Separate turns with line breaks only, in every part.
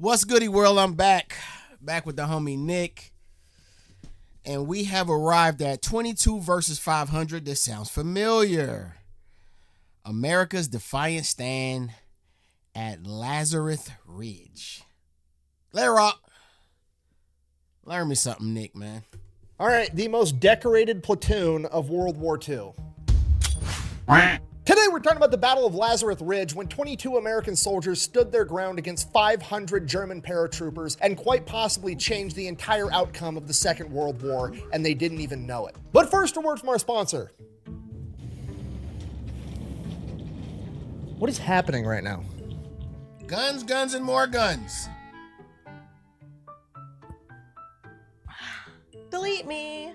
What's goody world? I'm back with the homie Nick, and we have arrived at 22 versus 500. This sounds familiar. America's Defiant stand at Lanzerath Ridge. Let rock. Learn me something, Nick, man.
All right, the most decorated platoon of World War II. Today we're talking about the Battle of Lanzerath Ridge, when 22 American soldiers stood their ground against 500 German paratroopers and quite possibly changed the entire outcome of the Second World War, and they didn't even know it. But first, a word from our sponsor. What is happening right now?
Guns, guns, and more guns.
Delete me.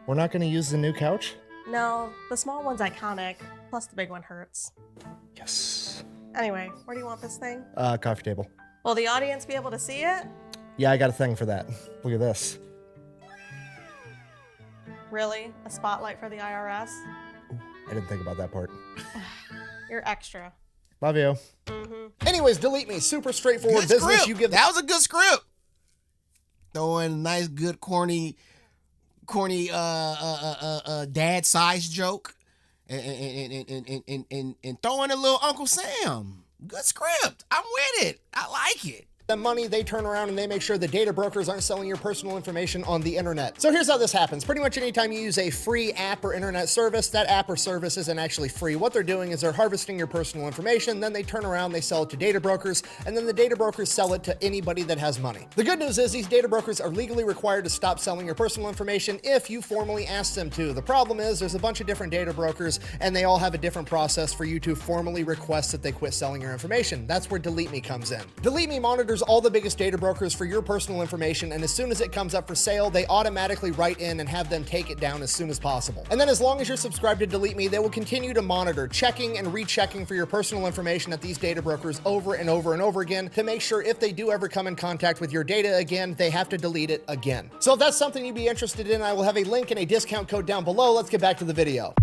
We're not going to use the new couch?
No, the small one's iconic, plus the big one hurts.
Yes.
Anyway, where do you want this thing?
Coffee table.
Will the audience be able to see it?
Yeah, I got a thing for that. Look at this.
Really? A spotlight for the IRS?
Ooh, I didn't think about that part.
You're extra.
Love you. Anyways, delete me. Super straightforward
Good
business.
script.
You give
That was a good script. Throwing a nice, good, corny dad size joke, and throwing a little Uncle Sam. Good script. I'm with it. I like it.
the money, they turn around and they make sure the data brokers aren't selling your personal information on the internet. So here's how this happens. Pretty much anytime you use a free app or internet service, that app or service isn't actually free. What they're doing is they're harvesting your personal information, then they turn around, they sell it to data brokers, and then the data brokers sell it to anybody that has money. The good news is these data brokers are legally required to stop selling your personal information if you formally ask them to. The problem is there's a bunch of different data brokers and they all have a different process for you to formally request that they quit selling your information. That's where Delete Me comes in. Delete Me monitors all the biggest data brokers for your personal information, and as soon as it comes up for sale, they automatically write in and have them take it down as soon as possible. And then as long as you're subscribed to Delete Me, they will continue to monitor, checking and rechecking for your personal information at these data brokers over and over and over again to make sure if they do ever come in contact with your data again, they have to delete it again. So if that's something you'd be interested in, I will have a link and a discount code down below. Let's get back to the video.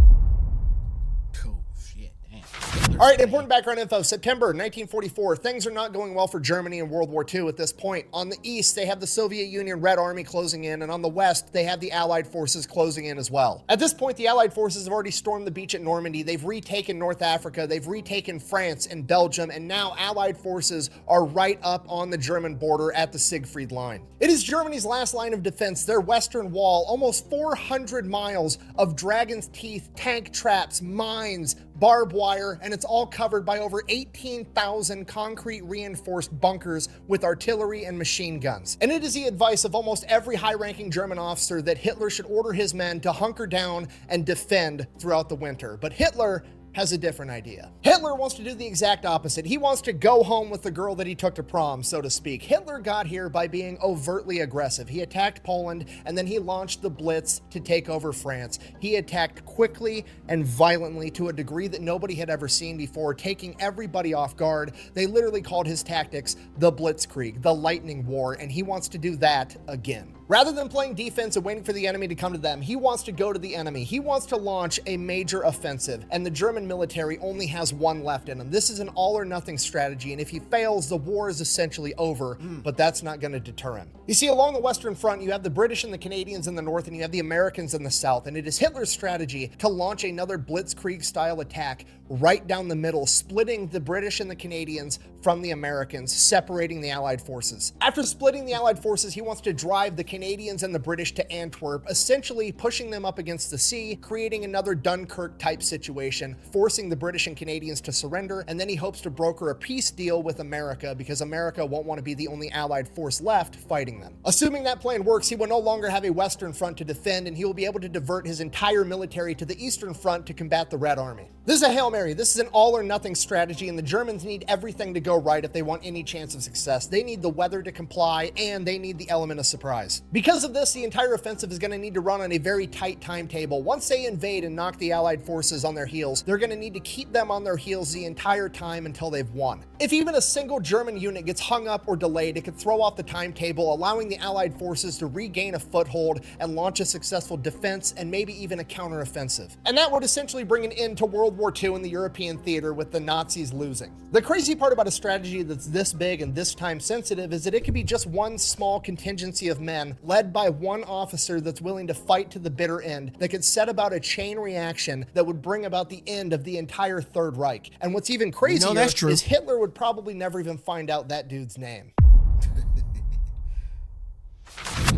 All right, important background info. September 1944. Things are not going well for Germany in World War II at this point. On the east, they have the Soviet Union Red Army closing in, and on the west, they have the Allied forces closing in as well. At this point, the Allied forces have already stormed the beach at Normandy. They've retaken North Africa. They've retaken France and Belgium, and now Allied forces are right up on the German border at the Siegfried Line. It is Germany's last line of defense, their western wall, almost 400 miles of dragon's teeth, tank traps, mines, barbed wire, and it's all covered by over 18,000 concrete reinforced bunkers with artillery and machine guns. And it is the advice of almost every high-ranking German officer that Hitler should order his men to hunker down and defend throughout the winter. But Hitler has a different idea. Hitler wants to do the exact opposite. He wants to go home with the girl that he took to prom, so to speak. Hitler got here by being overtly aggressive. He attacked Poland, and then he launched the Blitz to take over France. He attacked quickly and violently to a degree that nobody had ever seen before, taking everybody off guard. They literally called his tactics the Blitzkrieg, the Lightning War, and he wants to do that again. Rather than playing defense and waiting for the enemy to come to them, he wants to go to the enemy. He wants to launch a major offensive, and the German military only has one left in him. This is an all-or-nothing strategy, and if he fails, the war is essentially over, but that's not going to deter him. You see, along the Western Front, you have the British and the Canadians in the north, and you have the Americans in the south, and it is Hitler's strategy to launch another Blitzkrieg-style attack right down the middle, splitting the British and the Canadians from the Americans, separating the Allied forces. After splitting the Allied forces, he wants to drive the Canadians and the British to Antwerp, essentially pushing them up against the sea, creating another Dunkirk-type situation, forcing the British and Canadians to surrender, and then he hopes to broker a peace deal with America because America won't want to be the only Allied force left fighting them. Assuming that plan works, he will no longer have a Western Front to defend, and he will be able to divert his entire military to the Eastern Front to combat the Red Army. This is a Hail Mary. This is an all-or-nothing strategy, and the Germans need everything to go right if they want any chance of success. They need the weather to comply, and they need the element of surprise. Because of this, the entire offensive is going to need to run on a very tight timetable. Once they invade and knock the Allied forces on their heels, they're going to need to keep them on their heels the entire time until they've won. If even a single German unit gets hung up or delayed, it could throw off the timetable, allowing the Allied forces to regain a foothold and launch a successful defense and maybe even a counteroffensive. And that would essentially bring an end to World War II, and the European theater with the Nazis losing. The crazy part about a strategy that's this big and this time sensitive is that it could be just one small contingency of men led by one officer that's willing to fight to the bitter end that could set about a chain reaction that would bring about the end of the entire Third Reich. And what's even crazier is Hitler would probably never even find out that dude's name.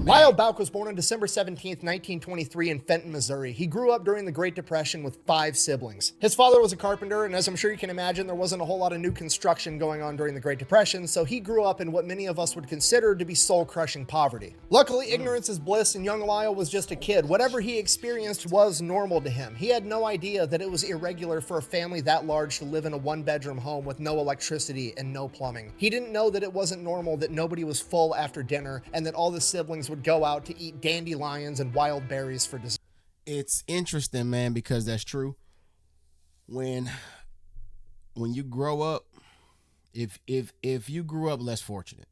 Lyle Bouck was born on December 17th, 1923 in Fenton, Missouri. He grew up during the Great Depression with 5 siblings. His father was a carpenter, and as I'm sure you can imagine, there wasn't a whole lot of new construction going on during the Great Depression, so he grew up in what many of us would consider to be soul-crushing poverty. Luckily, ignorance is bliss, and young Lyle was just a kid. Whatever he experienced was normal to him. He had no idea that it was irregular for a family that large to live in a one-bedroom home with no electricity and no plumbing. He didn't know that it wasn't normal that nobody was full after dinner and that all the siblings would go out to eat dandelions and wild berries for dessert.
It's interesting, man, because that's true. When you grow up, if you grew up less fortunate,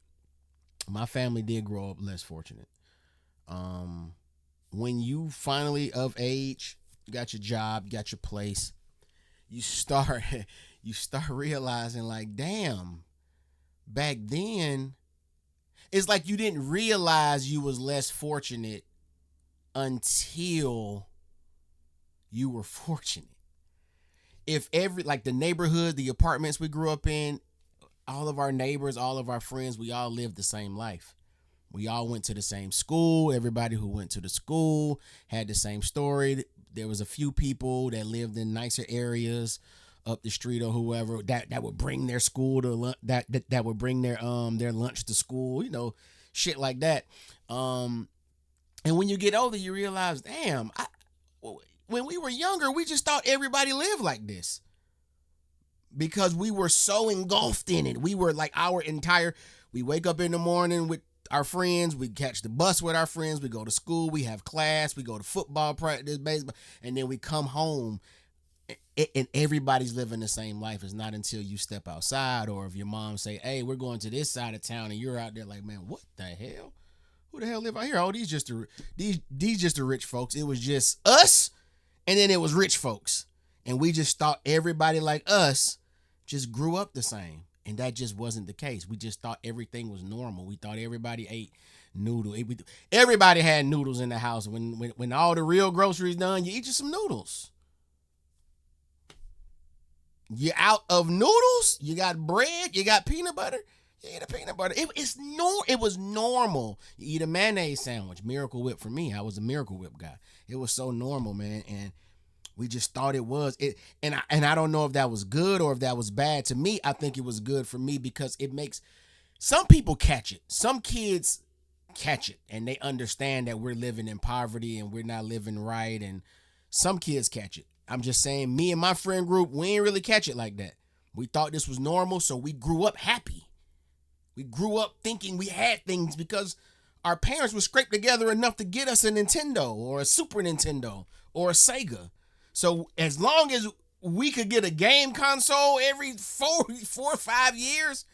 my family did grow up less fortunate. When you finally of age, you got your job, you got your place, you start realizing like, damn, back then, it's like you didn't realize you was less fortunate until you were fortunate. If the neighborhood, the apartments we grew up in, all of our neighbors, all of our friends, we all lived the same life. We all went to the same school. Everybody who went to the school had the same story. There was a few people that lived in nicer areas up the street or whoever that would bring their school to that would bring their lunch to school, shit like that. And when you get older, you realize, damn, when we were younger, we just thought everybody lived like this because we were so engulfed in it. We were like we wake up in the morning with our friends, we catch the bus with our friends, we go to school, we have class, we go to football practice, baseball, and then we come home. And everybody's living the same life. It's not until you step outside or if your mom say, hey, we're going to this side of town, and you're out there like, man, what the hell? Who the hell live out here? Oh, these just the rich folks. It was just us, and then it was rich folks. And we just thought everybody like us just grew up the same. And that just wasn't the case. We just thought everything was normal. We thought everybody ate noodles. Everybody had noodles in the house. When all the real groceries done, you eat you some noodles. You're out of noodles, you got bread, you got peanut butter, you eat a peanut butter. It was normal. You eat a mayonnaise sandwich, Miracle Whip for me. I was a Miracle Whip guy. It was so normal, man, and we just thought it was. And I don't know if that was good or if that was bad. To me, I think it was good for me because it makes some people catch it. Some kids catch it, and they understand that we're living in poverty and we're not living right, and some kids catch it. I'm just saying, me and my friend group, we ain't really catch it like that. We thought this was normal, so we grew up happy. We grew up thinking we had things because our parents were scraped together enough to get us a Nintendo or a Super Nintendo or a Sega. So as long as we could get a game console every 4 or 5 years,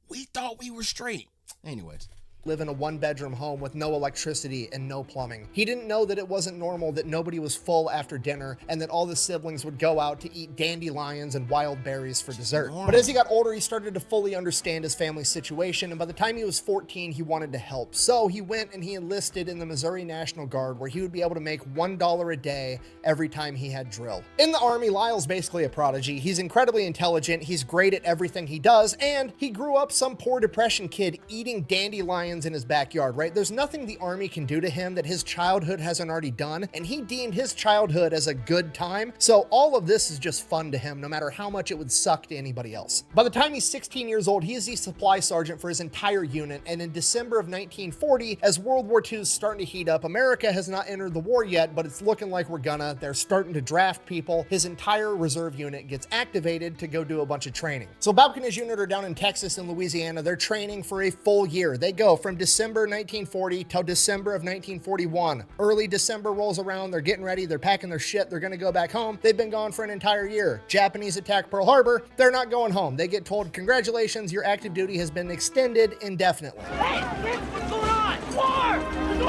we thought we were straight. Anyways.
Live in a one-bedroom home with no electricity and no plumbing. He didn't know that it wasn't normal that nobody was full after dinner and that all the siblings would go out to eat dandelions and wild berries for dessert. But as he got older, he started to fully understand his family's situation, and by the time he was 14, he wanted to help. So he went and he enlisted in the Missouri National Guard, where he would be able to make $1 a day every time he had drill. In the Army, Lyle's basically a prodigy. He's incredibly intelligent, he's great at everything he does, and he grew up some poor depression kid eating dandelions in his backyard, right? There's nothing the Army can do to him that his childhood hasn't already done, and he deemed his childhood as a good time, so all of this is just fun to him, no matter how much it would suck to anybody else. By the time he's 16 years old, he is the supply sergeant for his entire unit, and in December of 1940, as World War II is starting to heat up, America has not entered the war yet, but it's looking like we're gonna. They're starting to draft people. His entire reserve unit gets activated to go do a bunch of training. So Bouck and his unit are down in Texas and Louisiana. They're training for a full year. They go from December 1940 till December of 1941. Early December rolls around, they're getting ready, they're packing their shit, they're gonna go back home. They've been gone for an entire year. Japanese attack Pearl Harbor, they're not going home. They get told, congratulations, your active duty has been extended indefinitely.
Hey, kids, what's going on? War! There's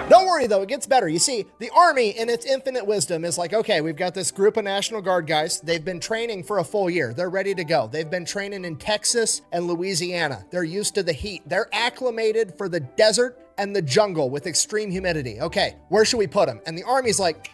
Don't worry though, it gets better. You see, the Army in its infinite wisdom is like, okay, we've got this group of National Guard guys. They've been training for a full year. They're ready to go. They've been training in Texas and Louisiana. They're used to the heat. They're acclimated for the desert and the jungle with extreme humidity. Okay, where should we put them? And the Army's like,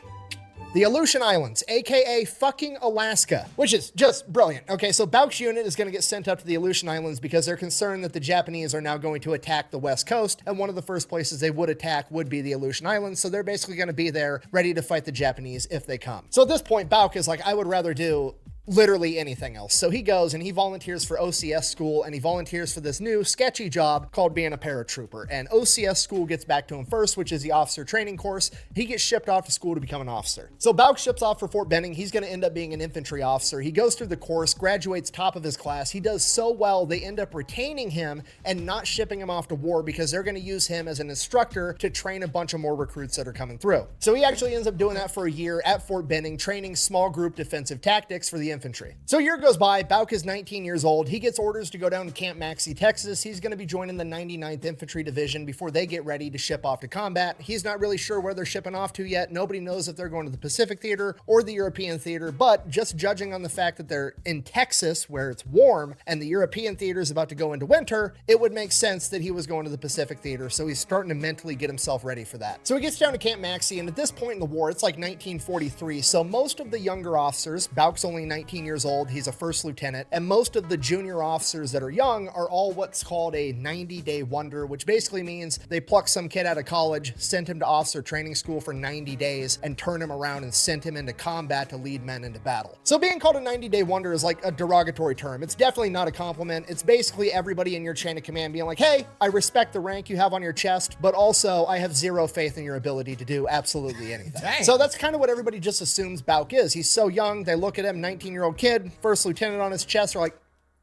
the Aleutian Islands, aka fucking Alaska, which is just brilliant. Okay, so Bouck's unit is going to get sent up to the Aleutian Islands because they're concerned that the Japanese are now going to attack the West Coast, and one of the first places they would attack would be the Aleutian Islands, so they're basically going to be there ready to fight the Japanese if they come. So at this point, Bouck is like, I would rather do literally anything else. So he goes and he volunteers for OCS school, and he volunteers for this new sketchy job called being a paratrooper. And OCS school gets back to him first, which is the officer training course. He gets shipped off to school to become an officer. So Bouck ships off for Fort Benning. He's going to end up being an infantry officer. He goes through the course, graduates top of his class. He does so well, they end up retaining him and not shipping him off to war because they're going to use him as an instructor to train a bunch of more recruits that are coming through. So he actually ends up doing that for a year at Fort Benning, training small group defensive tactics for the infantry. So a year goes by, Bouck is 19 years old. He gets orders to go down to Camp Maxey, Texas. He's going to be joining the 99th Infantry Division before they get ready to ship off to combat. He's not really sure where they're shipping off to yet. Nobody knows if they're going to the Pacific Theater or the European Theater, but just judging on the fact that they're in Texas where it's warm and the European Theater is about to go into winter, it would make sense that he was going to the Pacific Theater. So he's starting to mentally get himself ready for that. So he gets down to Camp Maxey, and at this point in the war, it's like 1943. So most of the younger officers, Bouck's only 19 years old. He's a first lieutenant, and most of the junior officers that are young are all what's called a 90-day wonder, which basically means they pluck some kid out of college, sent him to officer training school for 90 days, and turn him around and sent him into combat to lead men into battle. So being called a 90-day wonder is like a derogatory term. It's definitely not a compliment. It's basically everybody in your chain of command being like, hey, I respect the rank you have on your chest, but also I have zero faith in your ability to do absolutely anything.
Dang.
So that's kind of what everybody just assumes Bouck is. He's so young, they look at him, 19-year-old kid, first lieutenant on his chest, are like,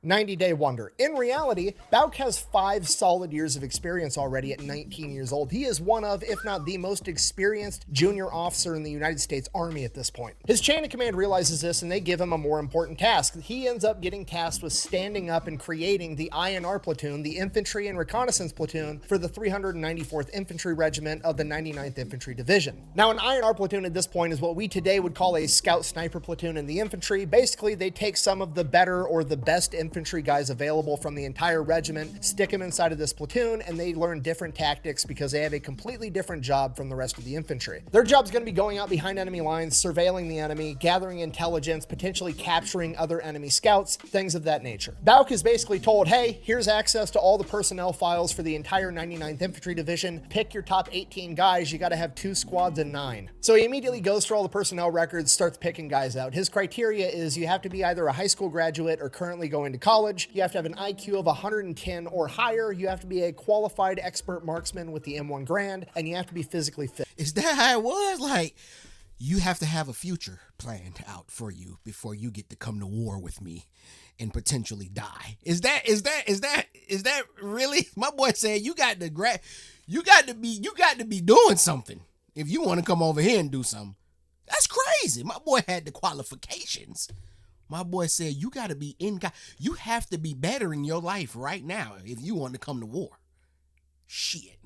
90-day wonder. In reality, Bouck has 5 solid years of experience already at 19 years old. He is one of, if not the most experienced junior officer in the United States Army at this point. His chain of command realizes this, and they give him a more important task. He ends up getting tasked with standing up and creating the INR platoon, the Infantry and Reconnaissance Platoon, for the 394th Infantry Regiment of the 99th Infantry Division. Now, an INR platoon at this point is what we today would call a scout sniper platoon in the infantry. Basically, they take some of the better or the best infantry guys available from the entire regiment, stick them inside of this platoon, and they learn different tactics because they have a completely different job from the rest of the infantry. Their job's going to be going out behind enemy lines, surveilling the enemy, gathering intelligence, potentially capturing other enemy scouts, things of that nature. Bouck is basically told, hey, here's access to all the personnel files for the entire 99th Infantry Division. Pick your top 18 guys. You got to have 2 squads and 9. So he immediately goes through all the personnel records, starts picking guys out. His criteria is you have to be either a high school graduate or currently going to college. You have to have an IQ of 110 or higher. You have to be a qualified expert marksman with the M1 Grand, and you have to be physically fit.
Is that how it was? Like, you have to have a future planned out for you before you get to come to war with me and potentially die. Is that really? My boy said you got to be doing something if you want to come over here and do something. That's crazy. My boy had the qualifications. My boy said you got to be you have to be better in your life right now if you want to come to war. Shit.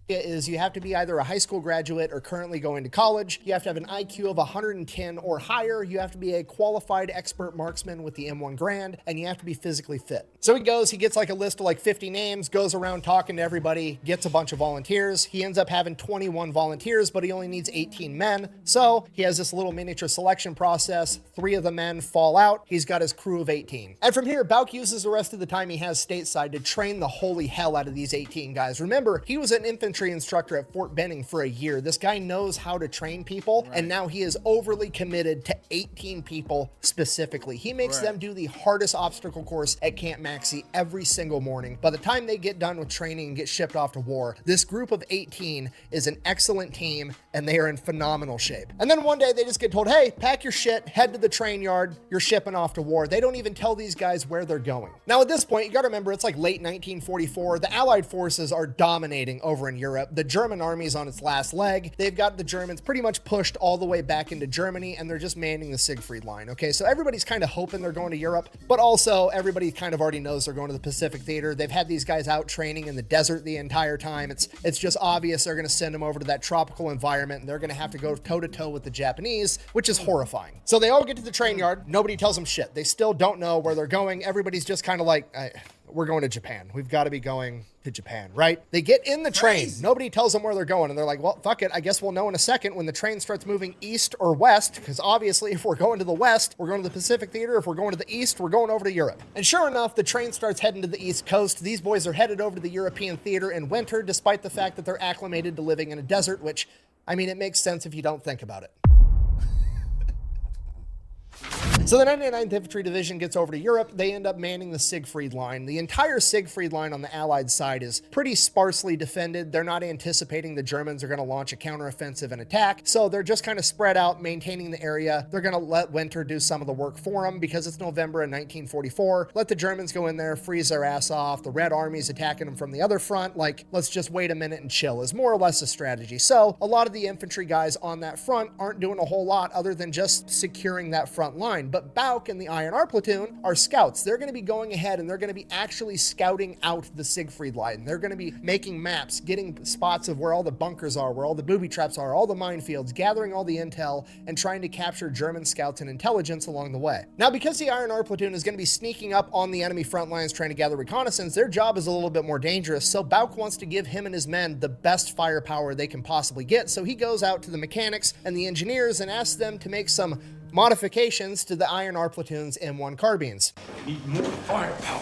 Is you have to be either a high school graduate or currently going to college. You have to have an IQ of 110 or higher. You have to be a qualified expert marksman with the M1 Grand, and you have to be physically fit. So he gets like a list of like 50 names, goes around talking to everybody, gets a bunch of volunteers. He ends up having 21 volunteers, but he only needs 18 men. So he has this little miniature selection process. 3 of the men fall out. He's got his crew of 18. And from here, Bouck uses the rest of the time he has stateside to train the holy hell out of these 18 guys. Remember, he was an infantry instructor at Fort Benning for a year. This guy knows how to train people, and now he is overly committed to 18 people specifically. He makes them do the hardest obstacle course at Camp Maxey every single morning. By the time they get done with training and get shipped off to war, this group of 18 is an excellent team, and they are in phenomenal shape. And then one day they just get told, hey, pack your shit, head to the train yard, you're shipping off to war. They don't even tell these guys where they're going. Now at this point, you gotta remember, it's like late 1944. The Allied forces are dominating over in Europe. The German army's on its last leg. They've got the Germans pretty much pushed all the way back into Germany, and they're just manning the Siegfried Line. Okay, so everybody's kind of hoping they're going to Europe, but also everybody kind of already knows they're going to the Pacific Theater. They've had these guys out training in the desert the entire time. It's just obvious they're going to send them over to that tropical environment, and they're going to have to go toe-to-toe with the Japanese, which is horrifying. So they all get to the train yard. Nobody tells them shit. They still don't know where they're going. Everybody's just kind of like, we're going to Japan. We've got to be going to Japan, right? They get in the train. Nobody tells them where they're going. And they're like, well, fuck it. I guess we'll know in a second when the train starts moving east or west. Because obviously, if we're going to the west, we're going to the Pacific Theater. If we're going to the east, we're going over to Europe. And sure enough, the train starts heading to the East Coast. These boys are headed over to the European theater in winter, despite the fact that they're acclimated to living in a desert, which, I mean, it makes sense if you don't think about it. So the 99th Infantry Division gets over to Europe. They end up manning the Siegfried Line. The entire Siegfried Line on the Allied side is pretty sparsely defended. They're not anticipating the Germans are going to launch a counteroffensive and attack, so they're just kind of spread out, maintaining the area. They're going to let winter do some of the work for them because it's November in 1944. Let the Germans go in there, freeze their ass off. The Red Army's attacking them from the other front. Like, let's just wait a minute and chill is more or less a strategy. So a lot of the infantry guys on that front aren't doing a whole lot other than just securing that front line. But Bouck and the INR platoon are scouts. They're going to be going ahead and they're going to be actually scouting out the Siegfried Line. They're going to be making maps, getting spots of where all the bunkers are, where all the booby traps are, all the minefields, gathering all the intel, and trying to capture German scouts and intelligence along the way. Now, because the INR platoon is going to be sneaking up on the enemy front lines trying to gather reconnaissance, their job is a little bit more dangerous, so Bouck wants to give him and his men the best firepower they can possibly get, so he goes out to the mechanics and the engineers and asks them to make some modifications to the INR platoon's M1 carbines.
Need more firepower.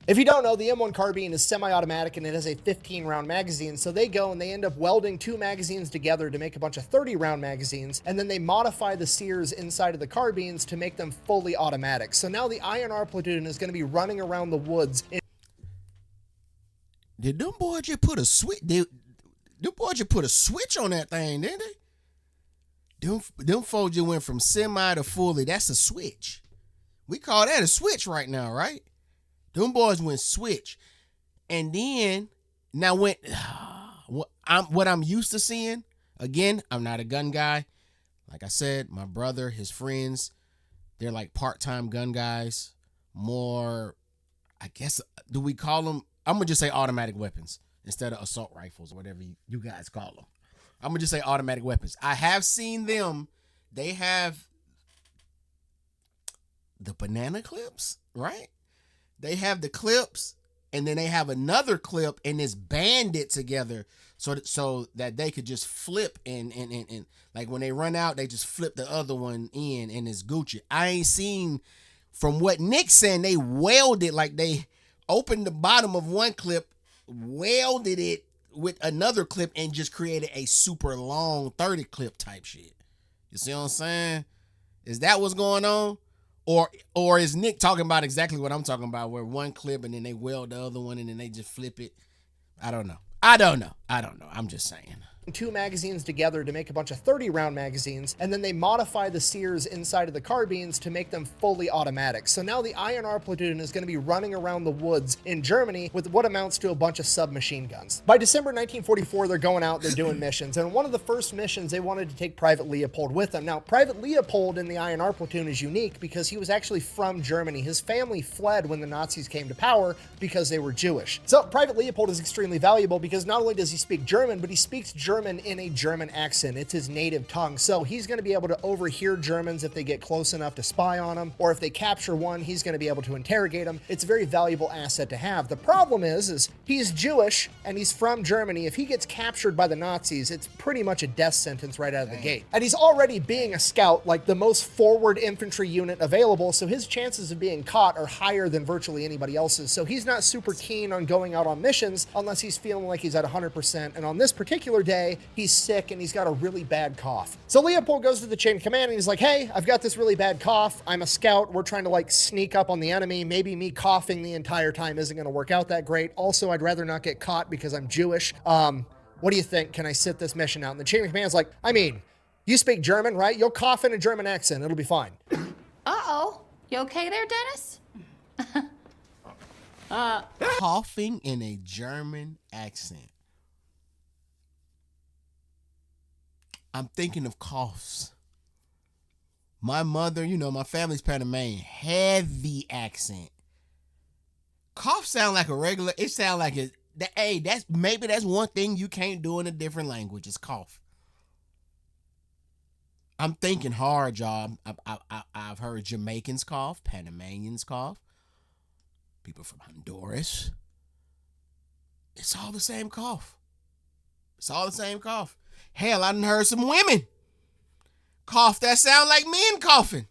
If you don't know, the M1 carbine is semi-automatic and it has a 15-round magazine, so they go and they end up welding two magazines together to make a bunch of 30-round magazines, and then they modify the sears inside of the carbines to make them fully automatic. So now the INR platoon is going to be running around the woods.
Did them boys just put a switch? Them boys just put a switch on that thing, didn't they? Them folks just went from semi to fully. That's a switch. We call that a switch right now, right? Them boys went switch. And then, now what I'm used to seeing, again, I'm not a gun guy. Like I said, my brother, his friends, they're like part-time gun guys. More, I guess, do we call them? I'm going to just say automatic weapons instead of assault rifles or whatever you guys call them. I'm going to just say automatic weapons. I have seen them. They have the banana clips, right? They have the clips, and then they have another clip, and it's banded together so that they could just flip and like when they run out, they just flip the other one in, and it's Gucci. I ain't seen, from what Nick's saying, they welded, like they opened the bottom of one clip, welded it with another clip, and just created a super long 30 clip type shit. You see what I'm saying? Is that what's going on? Or is Nick talking about exactly what I'm talking about, where one clip and then they weld the other one and then they just flip it? I don't know. I'm just saying.
Two magazines together to make a bunch of 30-round magazines, and then they modify the sears inside of the carbines to make them fully automatic. So now the INR platoon is going to be running around the woods in Germany with what amounts to a bunch of submachine guns. By December 1944, they're going out, they're doing missions, and one of the first missions, they wanted to take Private Leopold with them. Now, Private Leopold in the INR platoon is unique because he was actually from Germany. His family fled when the Nazis came to power because they were Jewish. So Private Leopold is extremely valuable because not only does he speak German, but he speaks German in a German accent. It's his native tongue. So he's going to be able to overhear Germans if they get close enough to spy on them, or if they capture one, he's going to be able to interrogate them. It's a very valuable asset to have. The problem is he's Jewish and he's from Germany. If he gets captured by the Nazis, it's pretty much a death sentence right out of the gate. And he's already being a scout, like the most forward infantry unit available, so his chances of being caught are higher than virtually anybody else's. So he's not super keen on going out on missions unless he's feeling like he's at 100%. And on this particular day, he's sick and he's got a really bad cough. So Leopold goes to the chain of command and he's like, hey, I've got this really bad cough. I'm a scout. We're trying to like sneak up on the enemy. Maybe me coughing the entire time isn't going to work out that great. Also, I'd rather not get caught because I'm Jewish. What do you think? Can I sit this mission out? And the chain of command's like, I mean, you speak German, right? You'll cough in a German accent. It'll be fine.
Uh-oh. You okay there, Dennis?
Coughing in a German accent. I'm thinking of coughs. My mother, you know, my family's Panamanian, heavy accent. Cough sound like a regular, it sound like it, hey, that's one thing you can't do in a different language is cough. I'm thinking hard, y'all. I've heard Jamaicans cough, Panamanians cough, people from Honduras. It's all the same cough. It's all the same cough. Hell, I done heard some women cough that sound like men coughing.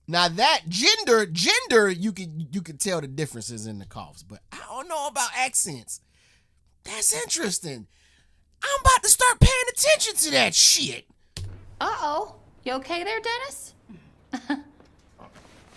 Now that gender, you could tell the differences in the coughs, but I don't know about accents. That's interesting. I'm about to start paying attention to that shit.
Uh-oh. You okay there, Dennis?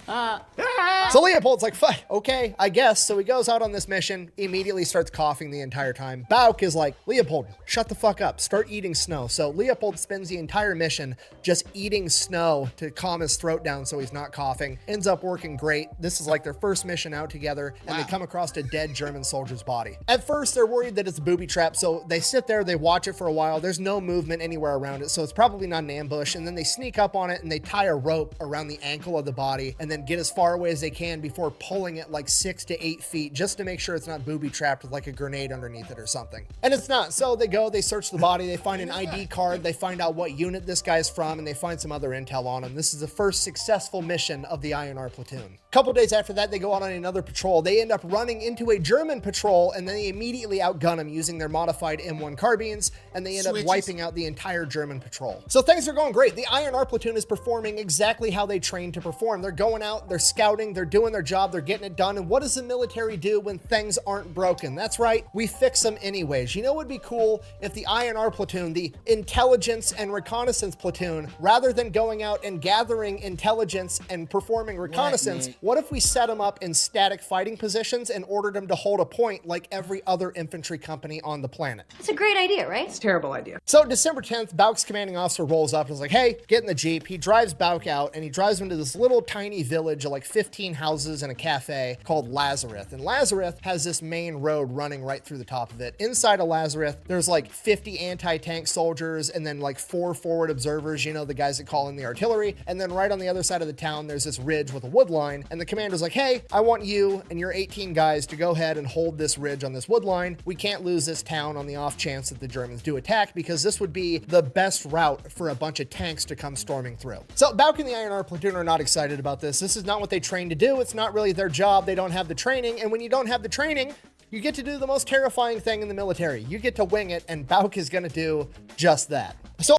So Leopold's like, fuck, okay, I guess. So he goes out on this mission, immediately starts coughing the entire time. Bouck is like, Leopold, shut the fuck up. Start eating snow. So Leopold spends the entire mission just eating snow to calm his throat down so he's not coughing. Ends up working great. This is like their first mission out together, and they come across a dead German soldier's body. At first, they're worried that it's a booby trap, so they sit there, they watch it for a while. There's no movement anywhere around it, so it's probably not an ambush, and then they sneak up on it, and they tie a rope around the ankle of the body, and then get as far away as they can before pulling it like 6 to 8 feet just to make sure it's not booby trapped with like a grenade underneath it or something. And it's not. So they go, they search the body, they find an ID card, they find out what unit this guy's from, and they find some other intel on him. This is the first successful mission of the INR platoon. A couple days after that, they go out on another patrol. They end up running into a German patrol, and then they immediately outgun them using their modified M1 carbines, and they end up wiping out the entire German patrol. So things are going great. The INR platoon is performing exactly how they trained to perform. They're going out, they're scouting, they're doing their job, they're getting it done. And what does the military do when things aren't broken? That's right, we fix them anyways. You know what would be cool if the INR platoon, the intelligence and reconnaissance platoon, rather than going out and gathering intelligence and performing reconnaissance, what if we set them up in static fighting positions and ordered them to hold a point like every other infantry company on the planet?
It's a great idea, right?
It's a terrible idea.
So December 10th, Bouck's commanding officer rolls up and is like, hey, get in the Jeep. He drives Bouck out, and he drives him to this little tiny village of like 15 houses and a cafe called Lanzerath. And Lanzerath has this main road running right through the top of it. Inside of Lanzerath, there's like 50 anti-tank soldiers and then like 4 forward observers, you know, the guys that call in the artillery. And then right on the other side of the town, there's this ridge with a wood line. And the commander's like, hey, I want you and your 18 guys to go ahead and hold this ridge on this wood line. We can't lose this town on the off chance that the Germans do attack, because this would be the best route for a bunch of tanks to come storming through. So Bouck and the INR platoon are not excited about this. This is not what they trained to do. It's not really their job. They don't have the training. And when you don't have the training, you get to do the most terrifying thing in the military. You get to wing it, and Bouck is going to do just that. So,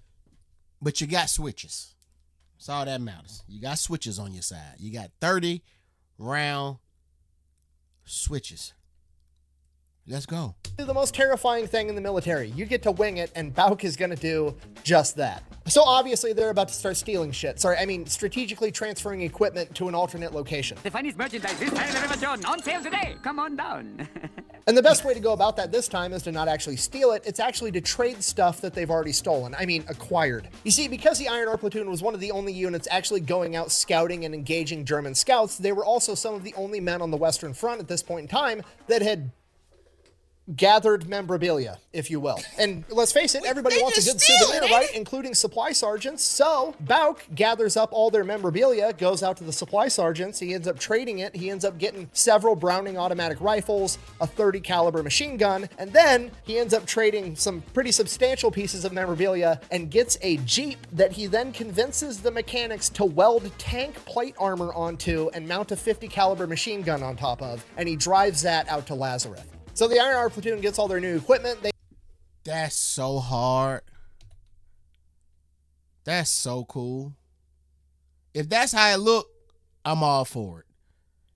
but you got switches. That's all that matters. You got switches on your side. You got 30 round switches. Let's go.
Do the most terrifying thing in the military. You get to wing it, and Bouck is going to do just that. So obviously they're about to start stealing shit. Strategically transferring equipment to an alternate location.
The finest merchandise this time ever done. On sale today. Come on down.
And the best way to go about that this time is to not actually steal it. It's actually to trade stuff that they've already stolen. Acquired. You see, because the INR platoon was one of the only units actually going out scouting and engaging German scouts, they were also some of the only men on the Western Front at this point in time that had gathered memorabilia, if you will. And let's face it, everybody wants a good souvenir, right? Including supply sergeants. So Bouck gathers up all their memorabilia, goes out to the supply sergeants. He ends up trading it. He ends up getting several Browning automatic rifles, a 30 caliber machine gun, and then he ends up trading some pretty substantial pieces of memorabilia and gets a Jeep that he then convinces the mechanics to weld tank plate armor onto and mount a 50 caliber machine gun on top of, and he drives that out to Lanzerath. So the INR platoon gets all their new equipment.
That's so hard. That's so cool. If that's how it look, I'm all for it.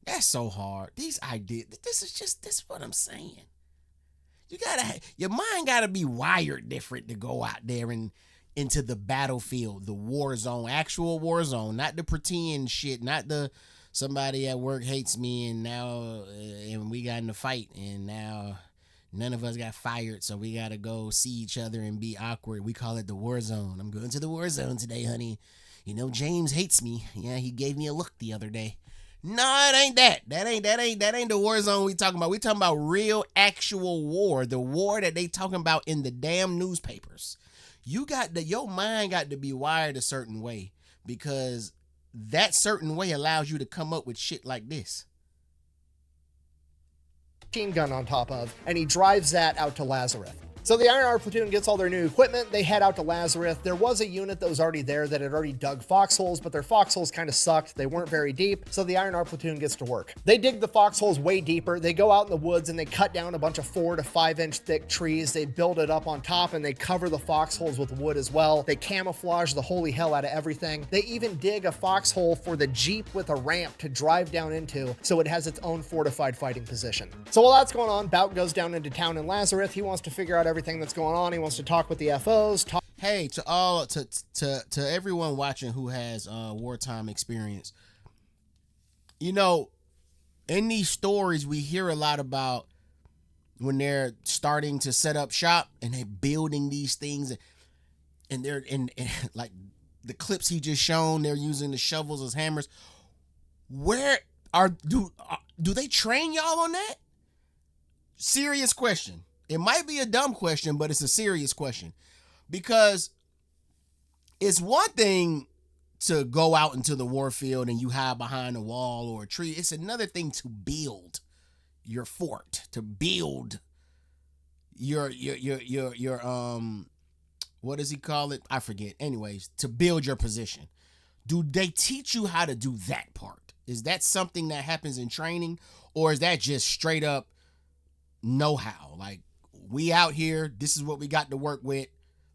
That's so hard. These ideas, this is what I'm saying. Your mind gotta be wired different to go out there and into the battlefield, the war zone, actual war zone, not the pretend shit, not the somebody at work hates me and now and we got in a fight and now none of us got fired, so we gotta go see each other and be awkward. We call it the war zone. I'm going to the war zone today, honey. You know, James hates me. Yeah, he gave me a look the other day. No, it ain't that. That ain't the war zone we talking about. We talking about real, actual war. The war that they talking about in the damn newspapers. your mind got to be wired a certain way, because that certain way allows you to come up with shit like this.
Machine gun on top of, and he drives that out to Lanzerath. So the Iron Armor platoon gets all their new equipment. They head out to Lanzerath. There was a unit that was already there that had already dug foxholes, but their foxholes kind of sucked. They weren't very deep, so the Iron Armor platoon gets to work. They dig the foxholes way deeper. They go out in the woods and they cut down a bunch of 4 to 5 inch thick trees. They build it up on top and they cover the foxholes with wood as well. They camouflage the holy hell out of everything. They even dig a foxhole for the Jeep with a ramp to drive down into, so it has its own fortified fighting position. So while that's going on, Bouck goes down into town in Lanzerath. He wants to figure out everything that's going on. He wants to talk with the FOs.
Hey, to everyone watching who has wartime experience, you know, in these stories we hear a lot about when they're starting to set up shop and they're building these things, and they're in like the clips he just shown, they're using the shovels as hammers. Where do they train y'all on that? Serious question. It might be a dumb question, but it's a serious question, because it's one thing to go out into the war field and you hide behind a wall or a tree. It's another thing to build your fort, to build your what does he call it? I forget. Anyways, to build your position. Do they teach you how to do that part? Is that something that happens in training, or is that just straight up know-how? Like, we out here, this is what we got to work with.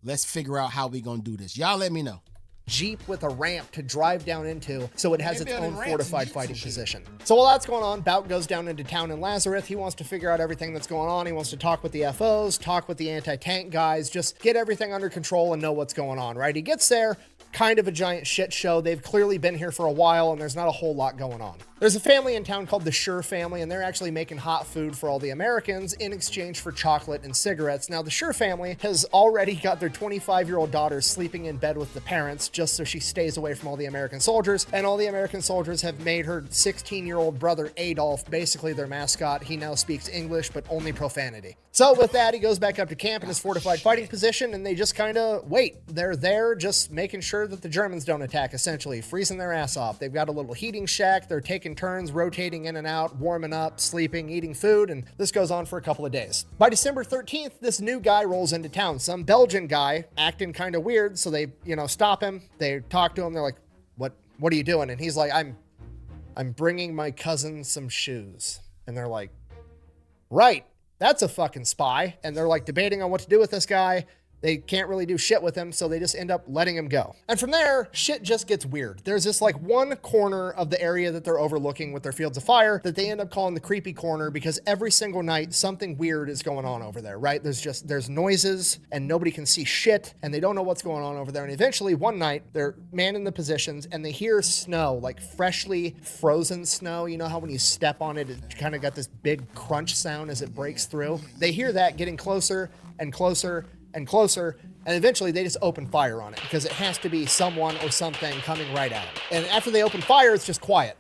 Let's figure out how we gonna do this. Y'all let me know.
Jeep with a ramp to drive down into, so it has its own fortified fighting position. So while that's going on, Bouck goes down into town in Lanzerath. He wants to figure out everything that's going on. He wants to talk with the FOs, talk with the anti-tank guys, just get everything under control and know what's going on, right? He gets there, kind of a giant shit show. They've clearly been here for a while and there's not a whole lot going on. There's a family in town called the Schur family, and they're actually making hot food for all the Americans in exchange for chocolate and cigarettes. Now, the Schur family has already got their 25-year-old daughter sleeping in bed with the parents just so she stays away from all the American soldiers, and all the American soldiers have made her 16-year-old brother Adolf basically their mascot. He now speaks English, but only profanity. So with that, he goes back up to camp in his fortified fighting position, and they just kind of wait. They're there just making sure that the Germans don't attack, essentially, freezing their ass off. They've got a little heating shack. They're taking turns rotating in and out, warming up, sleeping, eating food, and this goes on for a couple of days. By December 13th, this new guy rolls into town, some Belgian guy acting kind of weird, so they, stop him. They talk to him. They're like, what are you doing? And he's like, I'm bringing my cousin some shoes. And they're like, right, that's a fucking spy. And they're like debating on what to do with this guy. They can't really do shit with him, so they just end up letting him go. And from there, shit just gets weird. There's this like one corner of the area that they're overlooking with their fields of fire that they end up calling the creepy corner, because every single night something weird is going on over there, right? There's noises and nobody can see shit and they don't know what's going on over there. And eventually one night they're manning the positions and they hear snow, like freshly frozen snow. You know how when you step on it, it kind of got this big crunch sound as it breaks through? They hear that getting closer and closer and closer, and eventually they just open fire on it because it has to be someone or something coming right at them. And after they open fire, it's just quiet.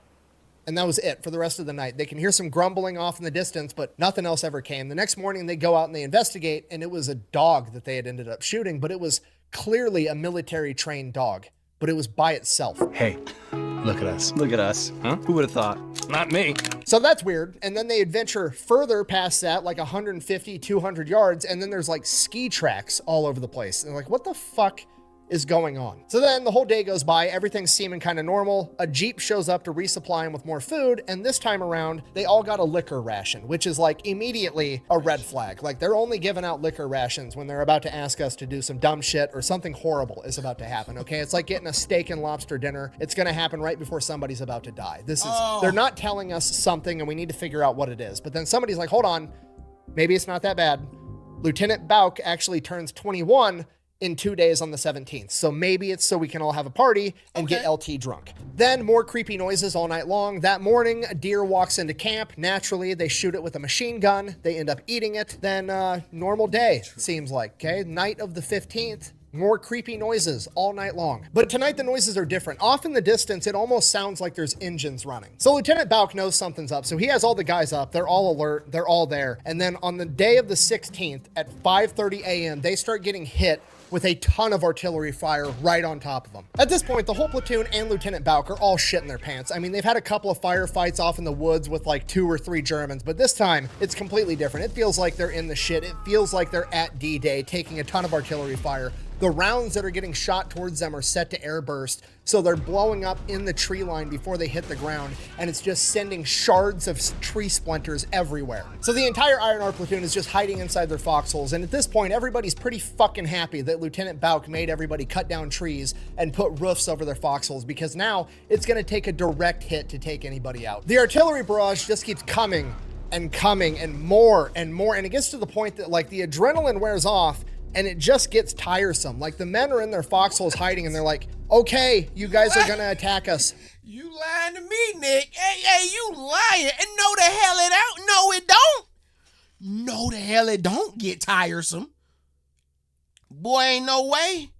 And that was it for the rest of the night. They can hear some grumbling off in the distance, but nothing else ever came. The next morning, they go out and they investigate, and it was a dog that they had ended up shooting, but it was clearly a military-trained dog, but it was by itself.
Hey, look at us.
Look at us. Huh? Who would have thought?
Not me.
So that's weird. And then they adventure further past that, like 150, 200 yards, and then there's like ski tracks all over the place. And they're like, what the fuck is going on? So then the whole day goes by, everything's seeming kind of normal. A Jeep shows up to resupply them with more food, and this time around, they all got a liquor ration, which is like immediately a red flag. Like they're only giving out liquor rations when they're about to ask us to do some dumb shit or something horrible is about to happen, okay? It's like getting a steak and lobster dinner. It's gonna happen right before somebody's about to die. They're not telling us something and we need to figure out what it is. But then somebody's like, hold on, maybe it's not that bad. Lieutenant Bouck actually turns 21 in 2 days on the 17th. So maybe it's so we can all have a party and get LT drunk. Then more creepy noises all night long. That morning, a deer walks into camp. Naturally, they shoot it with a machine gun. They end up eating it. Then normal day, seems like, okay? Night of the 15th. More creepy noises all night long. But tonight the noises are different. Off in the distance, it almost sounds like there's engines running. So Lieutenant Bouck knows something's up. So he has all the guys up. They're all alert. They're all there. And then on the day of the 16th at 5:30 a.m., they start getting hit with a ton of artillery fire right on top of them. At this point, the whole platoon and Lieutenant Bouck are all shitting their pants. I mean, they've had a couple of firefights off in the woods with like 2 or 3 Germans, but this time it's completely different. It feels like they're in the shit. It feels like they're at D-Day taking a ton of artillery fire. The rounds that are getting shot towards them are set to airburst, so they're blowing up in the tree line before they hit the ground, and it's just sending shards of tree splinters everywhere. So the entire INR platoon is just hiding inside their foxholes, and at this point, everybody's pretty fucking happy that Lieutenant Bouck made everybody cut down trees and put roofs over their foxholes, because now it's gonna take a direct hit to take anybody out. The artillery barrage just keeps coming and coming and more, and it gets to the point that like the adrenaline wears off, and it just gets tiresome. Like the men are in their foxholes hiding and they're like, okay, you guys are gonna attack us.
You lying to me, Nick. Hey, you lying. And no the hell it don't. No, it don't. No the hell it don't get tiresome. Boy, ain't no way.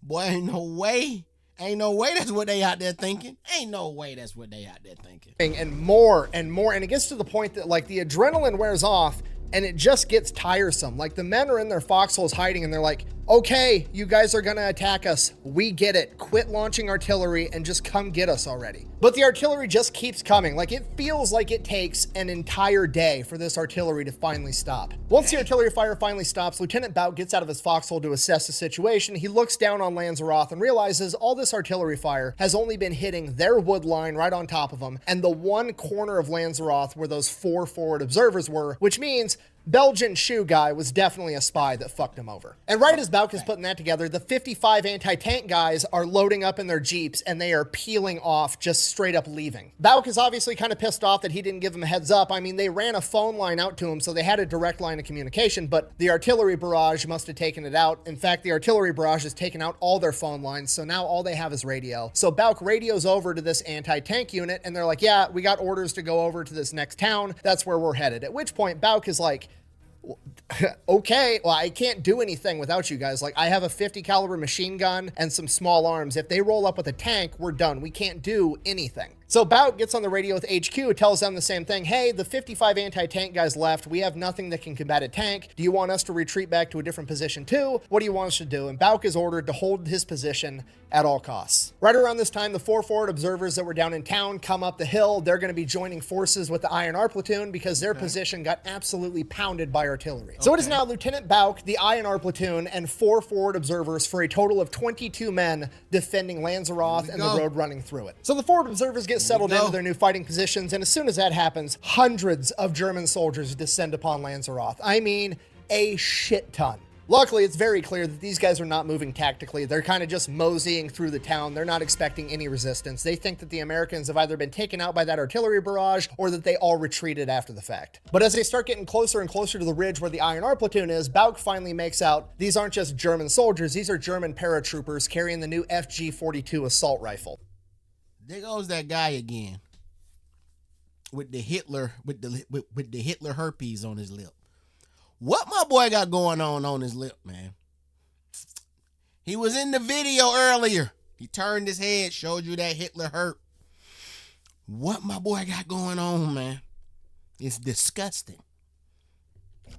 Boy, ain't no way. Ain't no way that's what they out there thinking. Ain't no way that's what they out there thinking.
And more, and it gets to the point that like the adrenaline wears off, and it just gets tiresome. Like the men are in their foxholes hiding and they're like, okay, you guys are gonna attack us. We get it. Quit launching artillery and just come get us already. But the artillery just keeps coming. Like it feels like it takes an entire day for this artillery to finally stop. Once the artillery fire finally stops, Lieutenant Bouck gets out of his foxhole to assess the situation. He looks down on Lanzerath and realizes all this artillery fire has only been hitting their wood line right on top of them and the one corner of Lanzerath where those 4 forward observers were, which means Belgian shoe guy was definitely a spy that fucked him over. And right as Bouck is putting that together, the 55 anti-tank guys are loading up in their jeeps and they are peeling off, just straight up leaving. Bouck is obviously kind of pissed off that he didn't give him a heads up. I mean, they ran a phone line out to him, so they had a direct line of communication, but the artillery barrage must have taken it out. In fact, the artillery barrage has taken out all their phone lines, so now all they have is radio. So Bouck radios over to this anti-tank unit and they're like, yeah, we got orders to go over to this next town. That's where we're headed. At which point Bouck is like, okay, well, I can't do anything without you guys. Like, I have a 50 caliber machine gun and some small arms. If they roll up with a tank, we're done. We can't do anything. So Bouck gets on the radio with HQ, tells them the same thing. Hey, the 55 anti-tank guys left. We have nothing that can combat a tank. Do you want us to retreat back to a different position too? What do you want us to do? And Bouck is ordered to hold his position at all costs. Right around this time, the 4 forward observers that were down in town come up the hill. They're going to be joining forces with the INR platoon because their position got absolutely pounded by artillery. So it is now Lieutenant Bouck, the INR platoon, and 4 forward observers for a total of 22 men defending Lanzerath and the road running through it. So the forward observers get settled into their new fighting positions, and as soon as that happens, hundreds of German soldiers descend upon Lanzerath. I mean, a shit ton. Luckily, it's very clear that these guys are not moving tactically. They're kind of just moseying through the town. They're not expecting any resistance. They think that the Americans have either been taken out by that artillery barrage or that they all retreated after the fact. But as they start getting closer and closer to the ridge where the INR platoon is, Bouck finally makes out these aren't just German soldiers. These are German paratroopers carrying the new FG-42 assault rifle.
There goes that guy again with the Hitler with the Hitler herpes on his lip. What my boy got going on his lip, man? He was in the video earlier. He turned his head, showed you that Hitler herp. What my boy got going on, man? It's disgusting.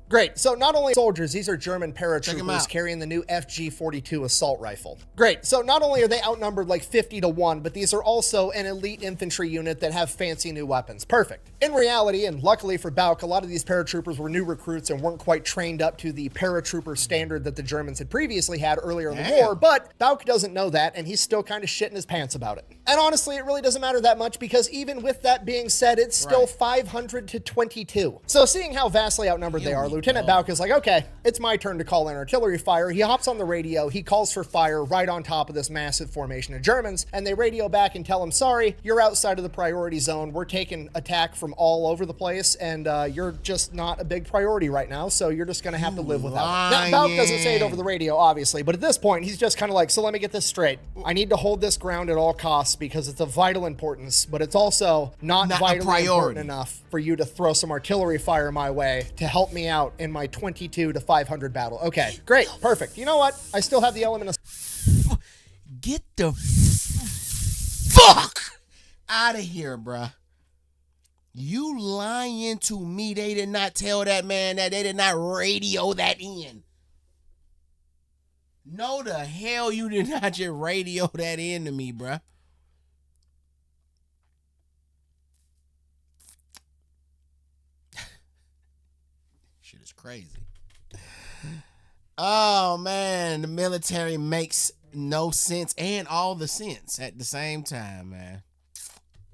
Great. So not only soldiers, these are German paratroopers carrying the new FG-42 assault rifle. Great. So not only are they outnumbered like 50-1, but these are also an elite infantry unit that have fancy new weapons. Perfect. In reality, and luckily for Bouck, a lot of these paratroopers were new recruits and weren't quite trained up to the paratrooper standard that the Germans had previously had earlier in the war, but Bouck doesn't know that, and he's still kind of shitting his pants about it. And honestly, it really doesn't matter that much because even with that being said, it's still 500 to 22. So seeing how vastly outnumbered they are, Lieutenant Bouck is like, okay, it's my turn to call in artillery fire. He hops on the radio, he calls for fire right on top of this massive formation of Germans, and they radio back and tell him, sorry, you're outside of the priority zone. We're taking attack from all over the place, and you're just not a big priority right now, so you're just gonna have to live without it. Now, Bouck doesn't say it over the radio, obviously, but at this point, he's just kind of like, so let me get this straight. I need to hold this ground at all costs because it's of vital importance, but it's also not vitally important enough for you to throw some artillery fire my way to help me out in my 22 to 500 battle. Okay, great, perfect. You know what? I still have the element of...
Get the fuck out of here, bruh. You lying to me. They did not tell that man that. They did not radio that in. No, the hell you did not just radio that in to me, bruh. Shit is crazy. Oh, man. The military makes no sense and all the sense at the same time, man.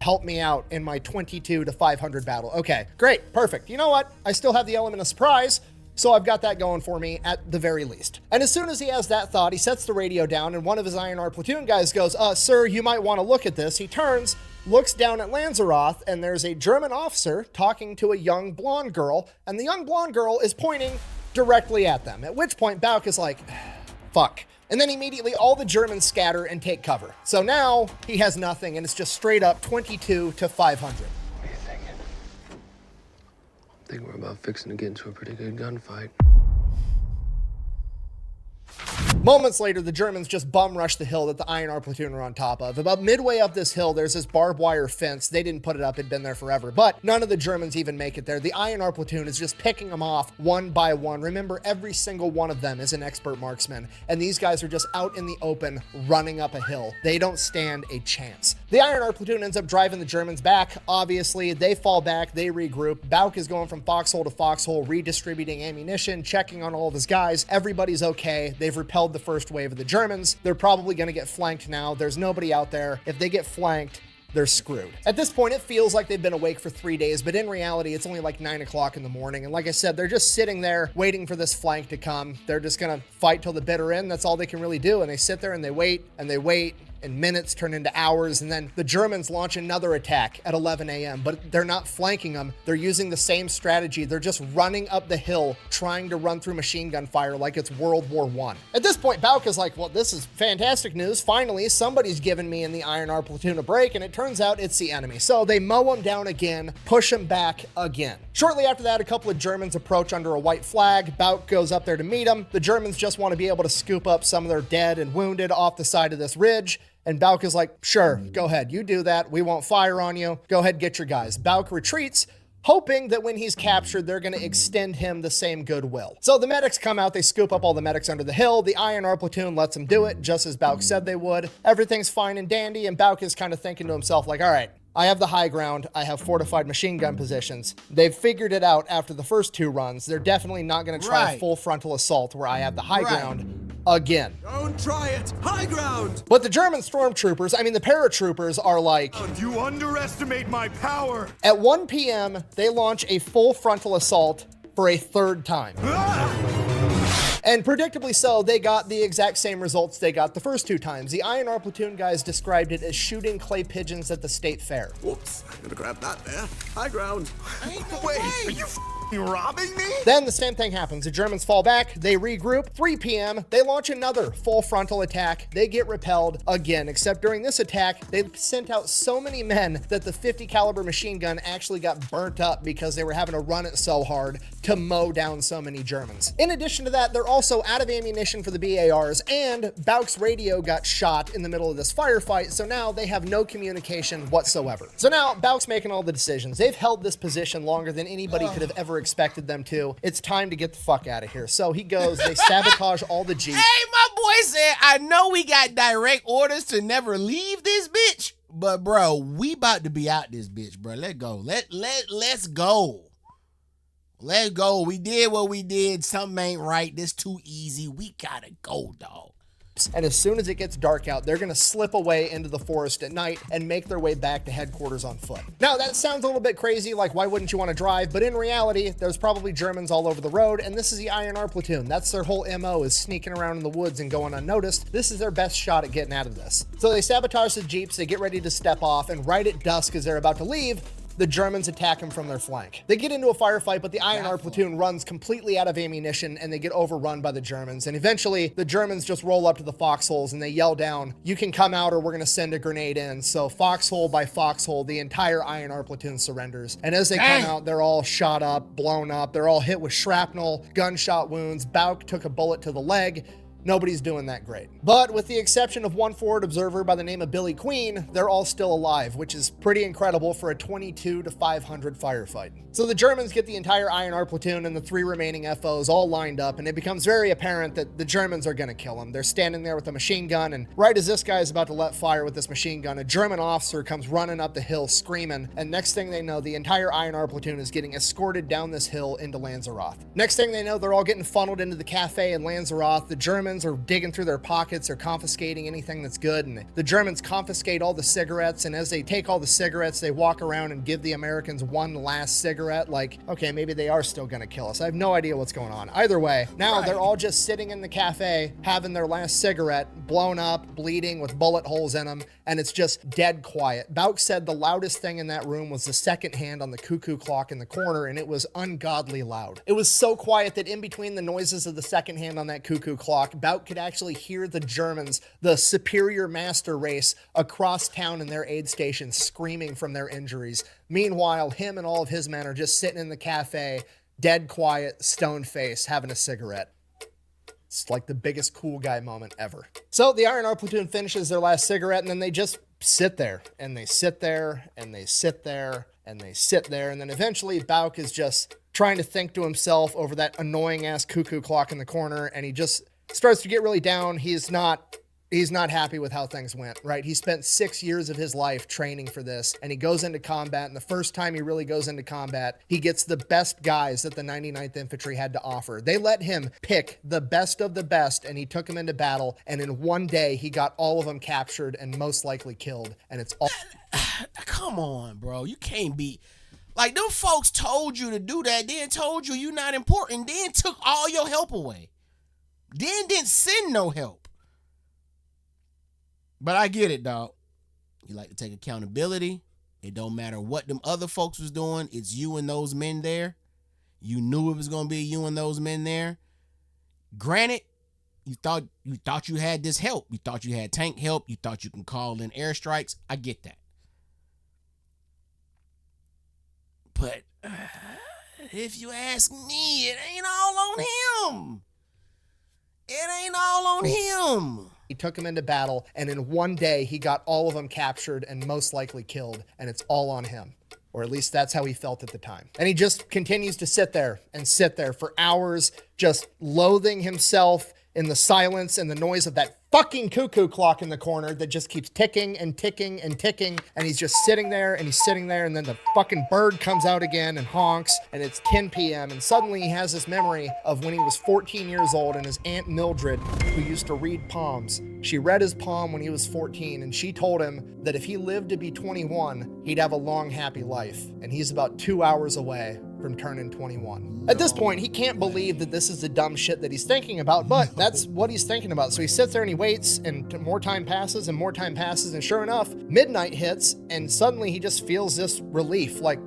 Help me out in my 22 to 500 battle. Okay, great, perfect. You know what? I still have the element of surprise, so I've got that going for me at the very least. And as soon as he has that thought, he sets the radio down, and one of his INR platoon guys goes, sir, you might want to look at this. He turns, looks down at Lanzerath, and there's a German officer talking to a young blonde girl, and the young blonde girl is pointing directly at them, at which point bouck is like, fuck. And then immediately all the Germans scatter and take cover. So now he has nothing, and it's just straight up 22 to 500.
What are you thinking? I think we're about fixing to get into a pretty good gunfight.
Moments later, the Germans just bum rush the hill that the INR platoon are on top of. About midway up this hill, there's this barbed wire fence. They didn't put it up, it'd been there forever, but none of the Germans even make it there. The INR platoon is just picking them off one by one. Remember, every single one of them is an expert marksman, and these guys are just out in the open running up a hill. They don't stand a chance. The INR platoon ends up driving the Germans back. Obviously, they fall back, they regroup. Bouck is going from foxhole to foxhole, redistributing ammunition, checking on all of his guys. Everybody's okay. They've repelled the first wave of the Germans. They're probably going to get flanked now. There's nobody out there. If they get flanked, they're screwed. At this point, it feels like they've been awake for 3 days, but in reality, it's only like 9 o'clock in the morning. And like I said, they're just sitting there waiting for this flank to come. They're just going to fight till the bitter end. That's all they can really do. And they sit there and they wait and they wait. And minutes turn into hours, and then the Germans launch another attack at 11 a.m., but they're not flanking them. They're using the same strategy. They're just running up the hill, trying to run through machine gun fire like it's World War I. At this point, Bouck is like, well, this is fantastic news. Finally, somebody's given me and the INR platoon a break, and it turns out it's the enemy. So they mow them down again, push them back again. Shortly after that, a couple of Germans approach under a white flag. Bouck goes up there to meet them. The Germans just want to be able to scoop up some of their dead and wounded off the side of this ridge. And Bouck is like, sure, go ahead. You do that. We won't fire on you. Go ahead, get your guys. Bouck retreats, hoping that when he's captured, they're going to extend him the same goodwill. So the medics come out. They scoop up all the medics under the hill. The INR platoon lets them do it, just as Bouck said they would. Everything's fine and dandy, and Bouck is kind of thinking to himself, like, all right, I have the high ground. I have fortified machine gun positions. They've figured it out after the first 2 runs. They're definitely not going to try a full frontal assault where I have the high ground again.
Don't try it! High ground!
But the German stormtroopers, the paratroopers are like,
you underestimate my power!
At 1 p.m., they launch a full frontal assault for a 3rd time. And predictably so, they got the exact same results they got the first 2 times. The INR platoon guys described it as shooting clay pigeons at the state fair.
Whoops, I'm gonna grab that there. High ground. Wait, are you robbing me?
Then the same thing happens. The Germans fall back, they regroup. 3 p.m., they launch another full frontal attack. They get repelled again, except during this attack, they sent out so many men that the 50 caliber machine gun actually got burnt up because they were having to run it so hard to mow down so many Germans. In addition to that, they're also out of ammunition for the BARs, and Bouck's radio got shot in the middle of this firefight, so now they have no communication whatsoever. So now Bouck's making all the decisions. They've held this position longer than anybody could have ever expected them to. It's time to get the fuck out of here. So he goes, they sabotage all the Jeeps.
Hey, my boy said, I know we got direct orders to never leave this bitch, but bro, we about to be out this bitch, bro. Let's go. Let's go. Let's go. We did what we did. Something ain't right. This too easy. We gotta go, dog.
And as soon as it gets dark out, they're going to slip away into the forest at night and make their way back to headquarters on foot. Now, that sounds a little bit crazy, like why wouldn't you want to drive? But in reality, there's probably Germans all over the road, and this is the INR platoon. That's their whole MO, is sneaking around in the woods and going unnoticed. This is their best shot at getting out of this. So they sabotage the Jeeps, they get ready to step off, and right at dusk as they're about to leave, the Germans attack them from their flank. They get into a firefight, but the INR platoon runs completely out of ammunition and they get overrun by the Germans. And eventually the Germans just roll up to the foxholes and they yell down, you can come out or we're gonna send a grenade in. So foxhole by foxhole, the entire INR platoon surrenders. And as they come out, they're all shot up, blown up. They're all hit with shrapnel, gunshot wounds. Bouck took a bullet to the leg. nobody's doing that great. But with the exception of one forward observer by the name of Billy Queen, they're all still alive, which is pretty incredible for a 22 to 500 firefight. So the Germans get the entire INR platoon and the 3 remaining FOs all lined up, and it becomes very apparent that the Germans are gonna kill them. They're standing there with a machine gun, and right as this guy is about to let fire with this machine gun, a German officer comes running up the hill screaming, and next thing they know, the entire INR platoon is getting escorted down this hill into Lanzerath. Next thing they know, they're all getting funneled into the cafe in Lanzerath. The Germans are digging through their pockets, they're confiscating anything that's good, and the Germans confiscate all the cigarettes, and as they take all the cigarettes, they walk around and give the Americans one last cigarette, like, okay, maybe they are still gonna kill us. I have no idea what's going on. Either way, now they're all just sitting in the cafe, having their last cigarette, blown up, bleeding with bullet holes in them, and it's just dead quiet. Bouck said the loudest thing in that room was the second hand on the cuckoo clock in the corner, and it was ungodly loud. It was so quiet that in between the noises of the second hand on that cuckoo clock, Bouck could actually hear the Germans, the superior master race, across town in their aid stations screaming from their injuries. Meanwhile, him and all of his men are just sitting in the cafe, dead quiet, stone face, having a cigarette. It's like the biggest cool guy moment ever. So the INR platoon finishes their last cigarette, and then they just sit there, and they sit there, and they sit there, and they sit there, and then eventually Bouck is just trying to think to himself over that annoying ass cuckoo clock in the corner, and he just starts to get really down. He's not happy with how things went, right? He spent 6 years of his life training for this, and he goes into combat, and the first time he really goes into combat, he gets the best guys that the 99th Infantry had to offer. They let him pick the best of the best, and he took them into battle, and in one day, he got all of them captured and most likely killed, and it's all...
Come on, bro. You can't be... Like, them folks told you to do that, then told you you're not important, then took all your help away. Then didn't send no help. But I get it, dog. You like to take accountability. It don't matter what them other folks was doing. It's you and those men there. You knew it was going to be you and those men there. Granted, you thought you had this help. You thought you had tank help. You thought you can call in airstrikes. I get that. But if you ask me, it ain't all on him. It ain't all on him.
He took him into battle, and in one day, he got all of them captured and most likely killed, and it's all on him. Or at least that's how he felt at the time. And he just continues to sit there for hours, just loathing himself in the silence and the noise of that fucking cuckoo clock in the corner that just keeps ticking and ticking and ticking, and he's just sitting there, and then the fucking bird comes out again and honks, and it's 10 p.m. and suddenly he has this memory of when he was 14 years old, and his Aunt Mildred, who used to read palms, she read his palm when he was 14, and she told him that if he lived to be 21, he'd have a long, happy life, and he's about 2 hours away from turning 21. At this point, he can't believe that this is the dumb shit that he's thinking about, but that's what he's thinking about. So he sits there and he waits, and more time passes, and sure enough, midnight hits, and suddenly he just feels this relief, like,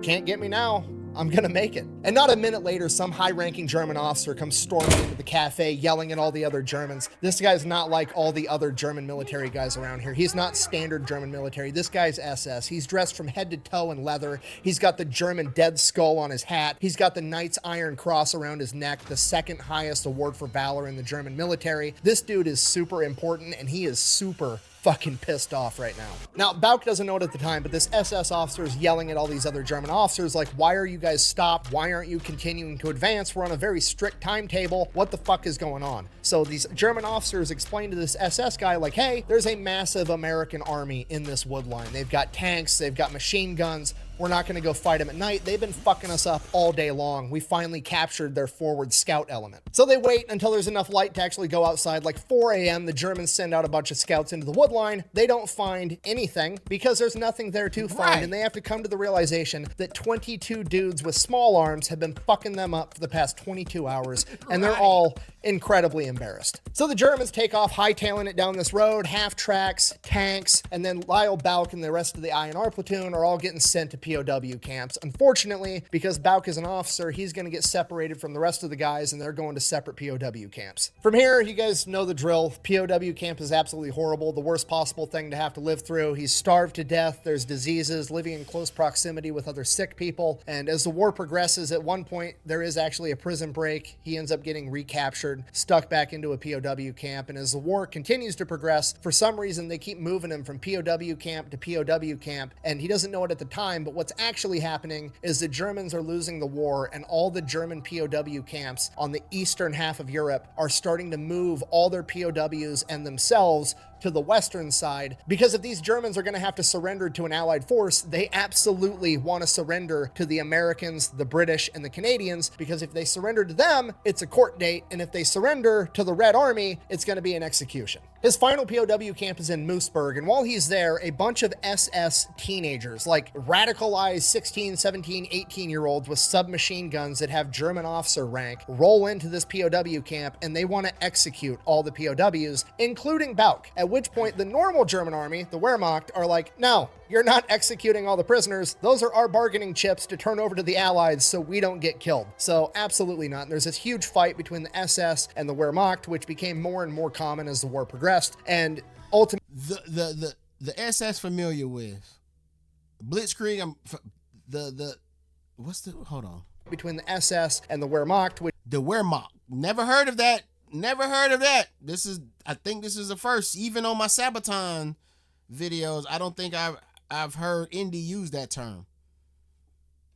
can't get me now. I'm gonna make it. And not a minute later, some high-ranking German officer comes storming into the cafe, yelling at all the other Germans. This guy's not like all the other German military guys around here. He's not standard German military. This guy's SS. He's dressed from head to toe in leather. He's got the German dead skull on his hat. He's got the Knight's Iron Cross around his neck, the second highest award for valor in the German military. This dude is super important, and he is super fucking pissed off right now. Now, Bouck doesn't know it at the time, but this SS officer is yelling at all these other German officers like, why are you guys stopped? Why aren't you continuing to advance? We're on a very strict timetable. What the fuck is going on? So these German officers explain to this SS guy like, hey, there's a massive American army in this wood line. They've got tanks, they've got machine guns. We're not gonna go fight them at night. They've been fucking us up all day long. We finally captured their forward scout element. So they wait until there's enough light to actually go outside. Like 4 a.m., the Germans send out a bunch of scouts into the wood line. They don't find anything because there's nothing there to find. And they have to come to the realization that 22 dudes with small arms have been fucking them up for the past 22 hours. And they're all incredibly embarrassed. So the Germans take off, hightailing it down this road, half tracks, tanks, and then Lyle, Bouck, and the rest of the INR platoon are all getting sent to POW camps. Unfortunately, because Bouck is an officer, he's going to get separated from the rest of the guys, and they're going to separate POW camps. From here, you guys know the drill. POW camp is absolutely horrible, the worst possible thing to have to live through. He's starved to death, there's diseases, living in close proximity with other sick people, and as the war progresses, at one point, there is actually a prison break. He ends up getting recaptured, stuck back into a POW camp, and as the war continues to progress, for some reason, they keep moving him from POW camp to POW camp, and he doesn't know it at the time, but what's actually happening is the Germans are losing the war, and all the German POW camps on the eastern half of Europe are starting to move all their POWs and themselves to the western side, because if these Germans are going to have to surrender to an allied force, they absolutely want to surrender to the Americans, the British, and the Canadians, because if they surrender to them, it's a court date, and if they surrender to the Red Army, it's going to be an execution. His final POW camp is in Moosburg, and while he's there, a bunch of SS teenagers, like radicalized 16, 17, 18-year-olds with submachine guns that have German officer rank, roll into this POW camp, and they want to execute all the POWs, including Bouck. At which point, the normal German army, the Wehrmacht, are like, no, you're not executing all the prisoners. Those are our bargaining chips to turn over to the Allies so we don't get killed. So absolutely not. And there's this huge fight between the SS and the Wehrmacht, which became more and more common as the war progressed. And ultimately,
the SS familiar with Blitzkrieg. Hold on.
Between the SS and the Wehrmacht,
the Wehrmacht. Never heard of that. I think this is the first. Even on my Sabaton videos, I don't think I've heard Indy use that term.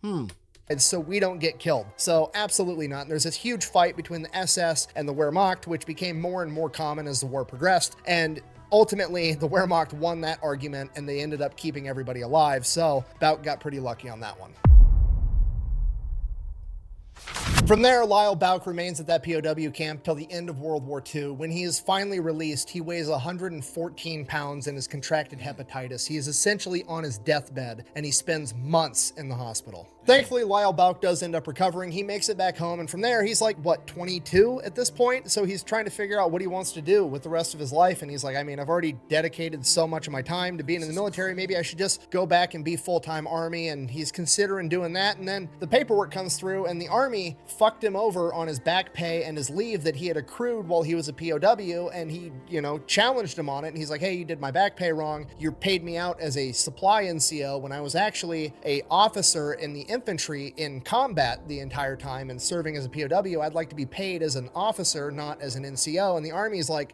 And so we don't get killed. So absolutely not. And there's this huge fight between the SS and the Wehrmacht, which became more and more common as the war progressed. And ultimately, the Wehrmacht won that argument, and they ended up keeping everybody alive. So Bouck got pretty lucky on that one. From there, Lyle Bouck remains at that POW camp till the end of World War II. When he is finally released, he weighs 114 pounds and has contracted hepatitis. He is essentially on his deathbed, and he spends months in the hospital. Thankfully, Lyle Bouck does end up recovering. He makes it back home, and from there, he's like, 22 at this point? So he's trying to figure out what he wants to do with the rest of his life, and he's like, I've already dedicated so much of my time to being in the military, maybe I should just go back and be full-time Army, and he's considering doing that, and then the paperwork comes through, and the Army fucked him over on his back pay and his leave that he had accrued while he was a POW, and he, challenged him on it, and he's like, hey, you did my back pay wrong. You paid me out as a supply NCO when I was actually a officer in the infantry in combat the entire time and serving as a POW. I'd like to be paid as an officer, not as an NCO. And the Army's like,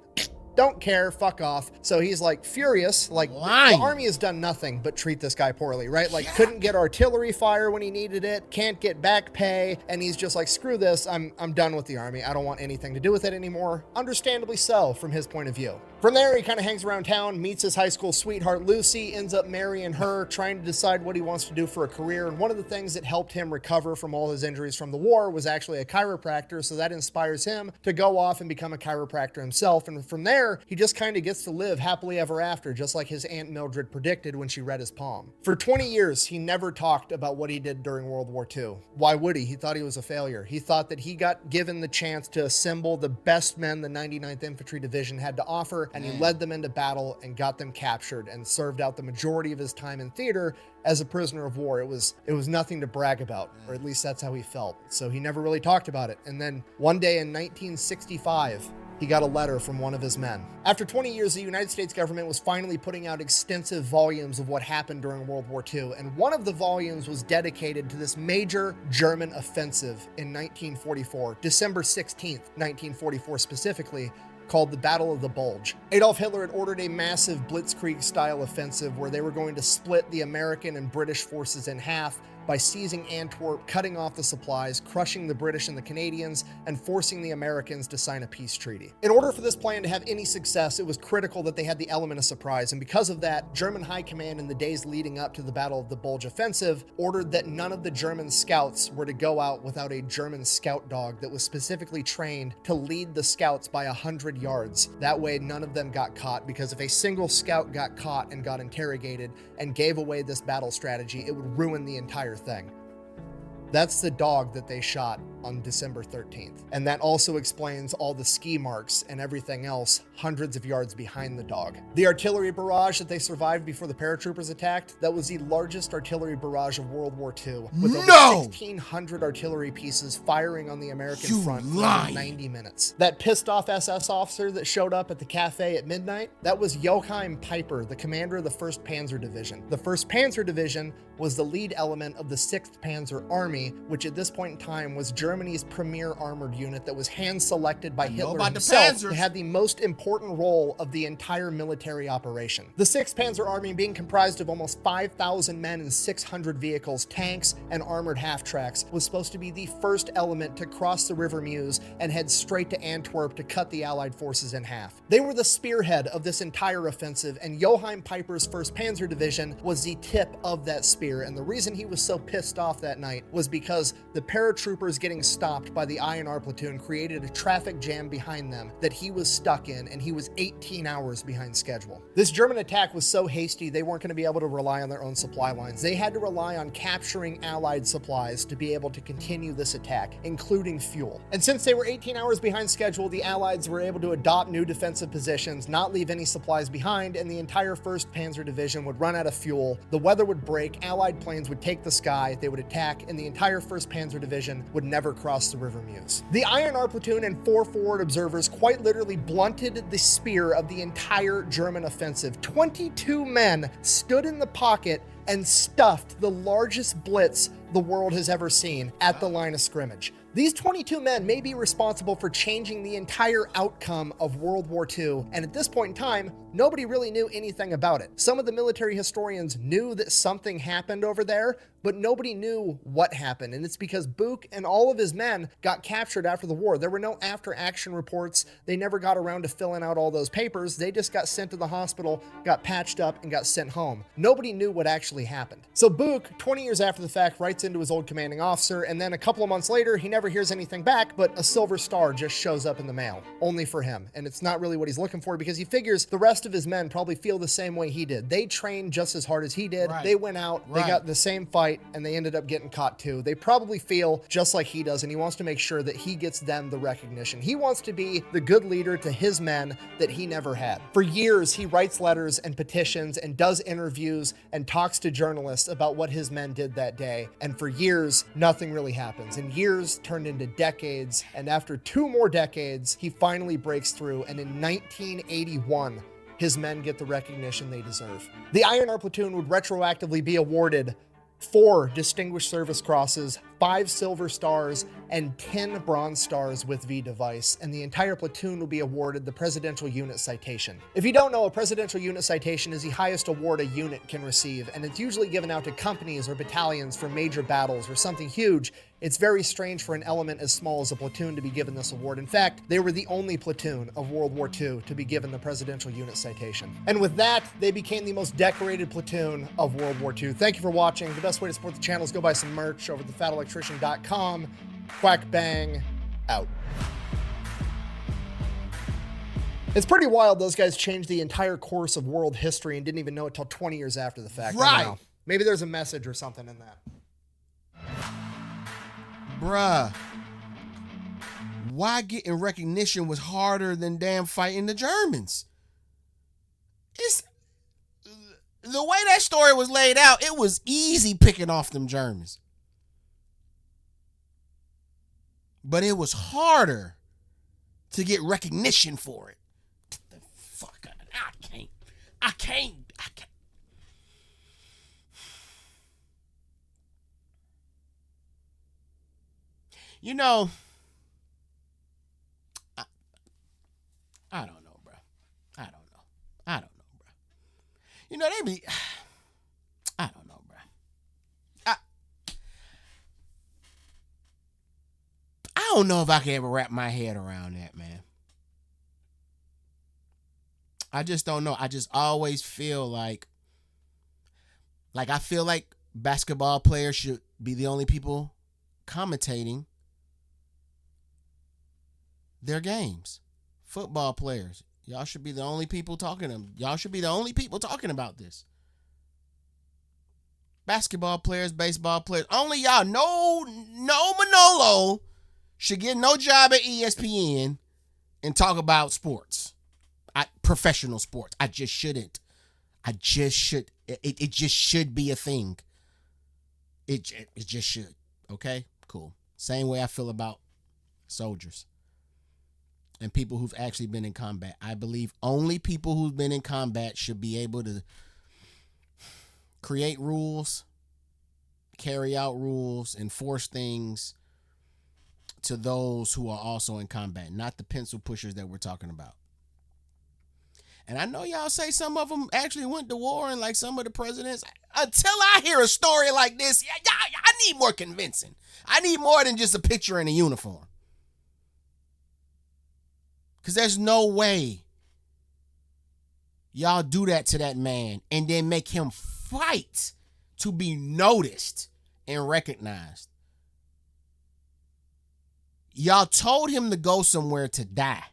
don't care, fuck off. So he's like furious, like the Army has done nothing but treat this guy poorly, right? Like couldn't get artillery fire when he needed it, can't get back pay, and he's just like, screw this, I'm done with the Army. I don't want anything to do with it anymore. Understandably so from his point of view. From there, he kind of hangs around town, meets his high school sweetheart, Lucy, ends up marrying her, trying to decide what he wants to do for a career. And one of the things that helped him recover from all his injuries from the war was actually a chiropractor. So that inspires him to go off and become a chiropractor himself. And from there, he just kind of gets to live happily ever after, just like his Aunt Mildred predicted when she read his palm. For 20 years, he never talked about what he did during World War II. Why would he? He thought he was a failure. He thought that he got given the chance to assemble the best men the 99th Infantry Division had to offer, and he led them into battle and got them captured and served out the majority of his time in theater as a prisoner of war. It was nothing to brag about, or at least that's how he felt. So he never really talked about it. And then one day in 1965, he got a letter from one of his men. After 20 years, the United States government was finally putting out extensive volumes of what happened during World War II, and one of the volumes was dedicated to this major German offensive in 1944, December 16th, 1944 specifically, called the Battle of the Bulge. Adolf Hitler had ordered a massive blitzkrieg-style offensive where they were going to split the American and British forces in half by seizing Antwerp, cutting off the supplies, crushing the British and the Canadians, and forcing the Americans to sign a peace treaty. In order for this plan to have any success, it was critical that they had the element of surprise, and because of that, German High Command in the days leading up to the Battle of the Bulge offensive ordered that none of the German scouts were to go out without a German scout dog that was specifically trained to lead the scouts by 100 yards. That way, none of them got caught, because if a single scout got caught and got interrogated and gave away this battle strategy, it would ruin the entire thing. That's the dog that they shot on December 13th. And that also explains all the ski marks and everything else hundreds of yards behind the dog. The artillery barrage that they survived before the paratroopers attacked, that was the largest artillery barrage of World War II, with over 1,600 artillery pieces firing on the American front for over 90 minutes. That pissed off SS officer that showed up at the cafe at midnight, that was Joachim Peiper, the commander of the 1st Panzer Division. The 1st Panzer Division was the lead element of the 6th Panzer Army, which at this point in time was Germany's premier armored unit that was hand-selected by Hitler himself to have the most important role of the entire military operation. The 6th Panzer Army, being comprised of almost 5,000 men and 600 vehicles, tanks, and armored half-tracks, was supposed to be the first element to cross the River Meuse and head straight to Antwerp to cut the Allied forces in half. They were the spearhead of this entire offensive, and Joachim Peiper's 1st Panzer Division was the tip of that spear, and the reason he was so pissed off that night was because the paratroopers getting stopped by the INR platoon created a traffic jam behind them that he was stuck in, and he was 18 hours behind schedule. This German attack was so hasty they weren't going to be able to rely on their own supply lines. They had to rely on capturing Allied supplies to be able to continue this attack, including fuel. And since they were 18 hours behind schedule, the Allies were able to adopt new defensive positions, not leave any supplies behind, and the entire 1st Panzer Division would run out of fuel, the weather would break, Allied planes would take the sky, they would attack, and the entire 1st Panzer Division would never cross the River Meuse. The INR platoon and 4 forward observers quite literally blunted the spear of the entire German offensive. 22 men stood in the pocket and stuffed the largest blitz the world has ever seen at the line of scrimmage. These 22 men may be responsible for changing the entire outcome of World War II, and at this point in time, nobody really knew anything about it. Some of the military historians knew that something happened over there, but nobody knew what happened, and it's because Bouck and all of his men got captured after the war. There were no after-action reports. They never got around to filling out all those papers. They just got sent to the hospital, got patched up, and got sent home. Nobody knew what actually happened. So Bouck, 20 years after the fact, writes into his old commanding officer, and then a couple of months later, he never hears anything back, but a silver star just shows up in the mail, only for him. And it's not really what he's looking for, because he figures the rest of his men probably feel the same way he did. They trained just as hard as he did. They went out, they got the same fight, and they ended up getting caught too. They probably feel just like he does, and he wants to make sure that he gets them the recognition. He wants to be the good leader to his men that he never had. For years, he writes letters and petitions and does interviews and talks to journalists about what his men did that day. And for years, nothing really happens. And years turned into decades. And after 2 more decades, he finally breaks through. And in 1981, his men get the recognition they deserve. The INR platoon would retroactively be awarded 4 Distinguished Service Crosses, 5 Silver Stars, and 10 Bronze Stars with V device, and the entire platoon will be awarded the Presidential Unit Citation. If you don't know, a Presidential Unit Citation is the highest award a unit can receive, and it's usually given out to companies or battalions for major battles or something huge. It's very strange for an element as small as a platoon to be given this award. In fact, they were the only platoon of World War II to be given the Presidential Unit Citation. And with that, they became the most decorated platoon of World War II. Thank you for watching. The best way to support the channel is go buy some merch over at thefatelectrician.com. Quack bang, out. It's pretty wild those guys changed the entire course of world history and didn't even know it till 20 years after the fact. I don't know. Maybe there's a message or something in that.
Bruh, why getting recognition was harder than damn fighting the Germans? It's the way that story was laid out, it was easy picking off them Germans. But it was harder to get recognition for it. The fuck, I can't. You know, I don't know, bro. I don't know, bro. You know, they be, I don't know, bro. I don't know if I can ever wrap my head around that, man. I just don't know. I just always feel like I feel like basketball players should be the only people commentating their games. Football players, y'all should be the only people talking them. Y'all should be the only people talking about this. Basketball players, baseball players, only y'all. No Manolo should get no job at ESPN and talk about sports. Professional sports. I just shouldn't. It just should be a thing. It just should. Okay? Cool. Same way I feel about soldiers and people who've actually been in combat. I believe only people who've been in combat should be able to create rules, carry out rules, enforce things to those who are also in combat, not the pencil pushers that we're talking about. And I know y'all say some of them actually went to war, and like some of the presidents, until I hear a story like this, I need more convincing. I need more than just a picture in a uniform. Because there's no way y'all do that to that man and then make him fight to be noticed and recognized. Y'all told him to go somewhere to die.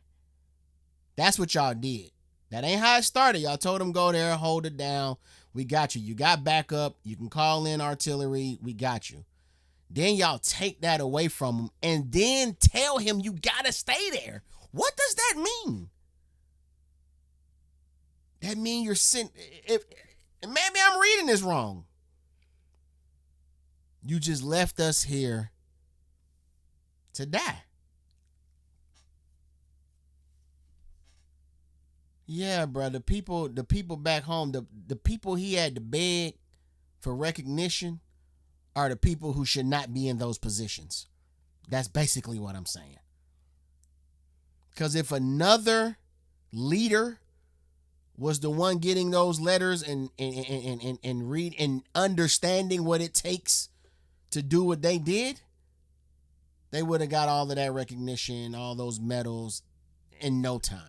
That's what y'all did. That ain't how it started. Y'all told him go there, hold it down. We got you. You got backup. You can call in artillery. We got you. Then y'all take that away from him and then tell him you gotta stay there. What does that mean? That mean you're sent. Maybe I'm reading this wrong. You just left us here to die. Yeah, bro. The people back home, the people he had to beg for recognition are the people who should not be in those positions. That's basically what I'm saying. Because if another leader was the one getting those letters and read and understanding what it takes to do what they did, they would have got all of that recognition, all those medals in no time.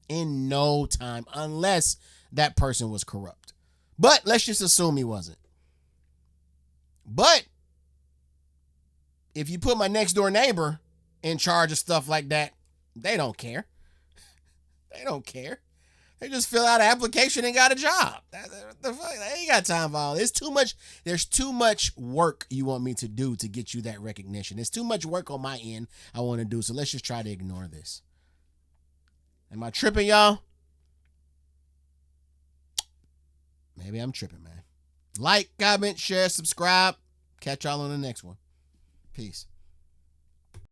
In no time, unless that person was corrupt. But let's just assume he wasn't. But if you put my next door neighbor in charge of stuff like that, they don't care. They don't care. They just fill out an application and got a job. They ain't got time for all this. There's too much work you want me to do to get you that recognition. There's too much work on my end I want to do. So let's just try to ignore this. Am I tripping, y'all? Maybe I'm tripping, man. Like, comment, share, subscribe. Catch y'all on the next one. Peace.